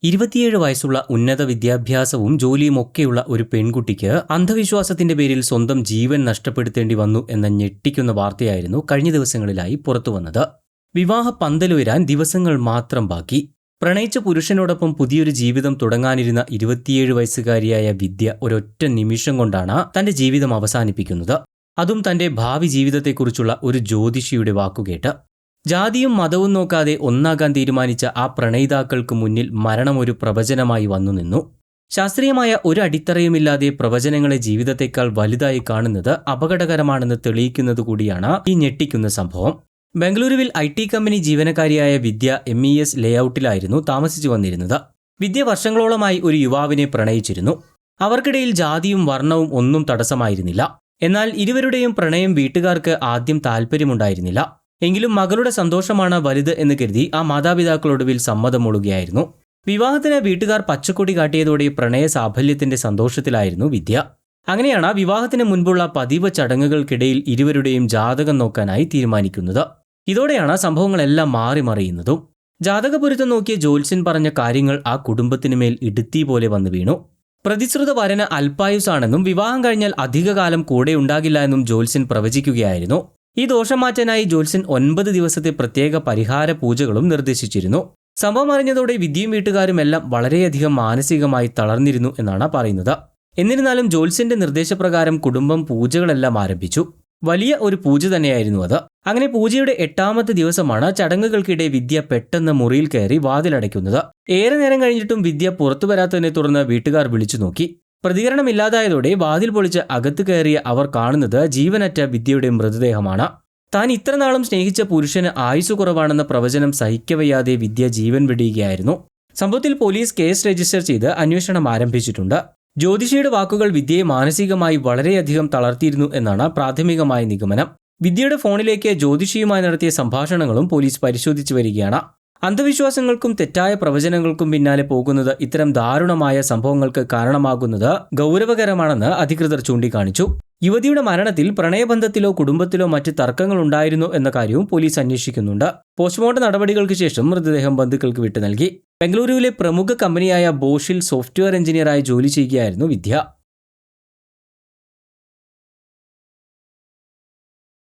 27 വയസ്സുള്ള ഉന്നത വിദ്യാഭ്യാസവും ജോലിയും ഒക്കെയുള്ള ഒരു പെൺകുട്ടിക്ക് അന്ധവിശ്വാസത്തിന്റെ പേരിൽ സ്വന്തം ജീവൻ നഷ്ടപ്പെടുത്തേണ്ടി വന്നു എന്ന ഞെട്ടിക്കുന്ന വാർത്തയായിരുന്നു കഴിഞ്ഞ ദിവസങ്ങളിലായി പുറത്തുവന്നത്. വിവാഹ പന്തലുയരാൻ ദിവസങ്ങൾ മാത്രം ബാക്കി. പ്രണയിച്ച പുരുഷനോടൊപ്പം പുതിയൊരു ജീവിതം തുടങ്ങാനിരുന്ന 27 വയസ്സുകാരിയായ വിദ്യ ഒരൊറ്റ നിമിഷം കൊണ്ടാണ് തന്റെ ജീവിതം അവസാനിപ്പിക്കുന്നത്. അതും തന്റെ ഭാവി ജീവിതത്തെക്കുറിച്ചുള്ള ഒരു ജ്യോതിഷിയുടെ വാക്കുകേട്ട്. ജാതിയും മതവും നോക്കാതെ ഒന്നാകാൻ തീരുമാനിച്ച ആ പ്രണയിതാക്കൾക്ക് മുന്നിൽ മരണം ഒരു പ്രവചനമായി വന്നു നിന്നു. ശാസ്ത്രീയമായ ഒരു അടിത്തറയുമില്ലാതെ പ്രവചനങ്ങളെ ജീവിതത്തെക്കാൾ വലുതായി കാണുന്നത് അപകടകരമാണെന്ന് തെളിയിക്കുന്നത് കൂടിയാണ് ഈ ഞെട്ടിക്കുന്ന സംഭവം. ബംഗളൂരുവിൽ IT കമ്പനി ജീവനക്കാരിയായ വിദ്യ MES ലേഔട്ടിലായിരുന്നു താമസിച്ചു വന്നിരുന്നത്. വിദ്യ വർഷങ്ങളോളമായി ഒരു യുവാവിനെ പ്രണയിച്ചിരുന്നു. അവർക്കിടയിൽ ജാതിയും വർണ്ണവും ഒന്നും തടസ്സമായിരുന്നില്ല. എന്നാൽ ഇരുവരുടെയും പ്രണയം വീട്ടുകാർക്ക് ആദ്യം താല്പര്യമുണ്ടായിരുന്നില്ല. എങ്കിലും മകളുടെ സന്തോഷമാണ് വലുത് എന്ന് കരുതി ആ മാതാപിതാക്കളൊടുവിൽ സമ്മതം മൂളുകയായിരുന്നു. വിവാഹത്തിന് വീട്ടുകാർ പച്ചക്കൊടി കാട്ടിയതോടെ പ്രണയ സാഫല്യത്തിന്റെ സന്തോഷത്തിലായിരുന്നു വിദ്യ. അങ്ങനെയാണ് വിവാഹത്തിന് മുൻപുള്ള പതിവ് ചടങ്ങുകൾക്കിടയിൽ ഇരുവരുടെയും ജാതകം നോക്കാനായി തീരുമാനിക്കുന്നത്. ഇതോടെയാണ് സംഭവങ്ങളെല്ലാം മാറി മറിയുന്നതും. ജാതകപൊരുത്തം നോക്കിയ ജ്യോത്സ്യൻ പറഞ്ഞ കാര്യങ്ങൾ ആ കുടുംബത്തിനു മേൽ ഇടുത്തി പോലെ വന്നു വീണു. പ്രതിശ്രുത വരന് അല്പായുസാണെന്നും വിവാഹം കഴിഞ്ഞാൽ അധികകാലം കൂടെ ഉണ്ടാകില്ല എന്നും ജ്യോത്സ്യൻ പ്രവചിക്കുകയായിരുന്നു. ഈ ദോഷം മാറ്റാനായി ജ്യോത്സ്യൻ 9 ദിവസത്തെ പ്രത്യേക പരിഹാര പൂജകളും നിർദ്ദേശിച്ചിരുന്നു. സംഭവം അറിഞ്ഞതോടെ വിദ്യയും വീട്ടുകാരും എല്ലാം വളരെയധികം മാനസികമായി തളർന്നിരുന്നു എന്നാണ് പറയുന്നത്. എന്നിരുന്നാലും ജ്യോത്സ്യന്റെ നിർദ്ദേശപ്രകാരം കുടുംബം പൂജകളെല്ലാം ആരംഭിച്ചു. വലിയ ഒരു പൂജ തന്നെയായിരുന്നു അത്. അങ്ങനെ പൂജയുടെ 8ാമത്തെ ദിവസമാണ് ചടങ്ങുകൾക്കിടെ വിദ്യ പെട്ടെന്ന് മുറിയിൽ കയറി വാതിലടയ്ക്കുന്നത്. ഏറെ നേരം കഴിഞ്ഞിട്ടും വിദ്യ പുറത്തു വരാത്തതിനെ തുടർന്ന് വീട്ടുകാർ വിളിച്ചു നോക്കി. പ്രതികരണമില്ലാതായതോടെ വാതിൽ പൊളിച്ച് അകത്ത് കയറിയ അവർ കാണുന്നത് ജീവനറ്റ വിദ്യയുടെ മൃതദേഹമാണ്. താൻ ഇത്രനാളും സ്നേഹിച്ച പുരുഷന് ആയുസ് കുറവാണെന്ന പ്രവചനം സഹിക്കവയ്യാതെ വിദ്യ ജീവൻ വെടിയുകയായിരുന്നു. സംഭവത്തിൽ പോലീസ് കേസ് രജിസ്റ്റർ ചെയ്ത് അന്വേഷണം ആരംഭിച്ചിട്ടുണ്ട്. ജ്യോതിഷിയുടെ വാക്കുകൾ വിദ്യയെ മാനസികമായി വളരെയധികം തളർത്തിയിരുന്നു എന്നാണ് പ്രാഥമികമായ നിഗമനം. വിദ്യയുടെ ഫോണിലേക്ക് ജ്യോതിഷിയുമായി നടത്തിയ സംഭാഷണങ്ങളും പോലീസ് പരിശോധിച്ചു വരികയാണ്. അന്ധവിശ്വാസങ്ങൾക്കും തെറ്റായ പ്രവചനങ്ങൾക്കും പിന്നാലെ പോകുന്നത് ഇത്തരം ദാരുണമായ സംഭവങ്ങൾക്ക് കാരണമാകുന്നത് ഗൗരവകരമാണെന്ന് അധികൃതർ ചൂണ്ടിക്കാണിച്ചു. യുവതിയുടെ മരണത്തിൽ പ്രണയബന്ധത്തിലോ കുടുംബത്തിലോ മറ്റ് തർക്കങ്ങൾ ഉണ്ടായിരുന്നോ എന്ന കാര്യവും പോലീസ് അന്വേഷിക്കുന്നുണ്ട്. പോസ്റ്റ്മോർട്ടം നടപടികൾക്ക് ശേഷം മൃതദേഹം ബന്ധുക്കൾക്ക് വിട്ടു നൽകി. ബംഗളൂരുവിലെ പ്രമുഖ കമ്പനിയായ ബോഷിൽ സോഫ്റ്റ്വെയർ എഞ്ചിനീയറായി ജോലി ചെയ്യുകയായിരുന്നു വിദ്യ.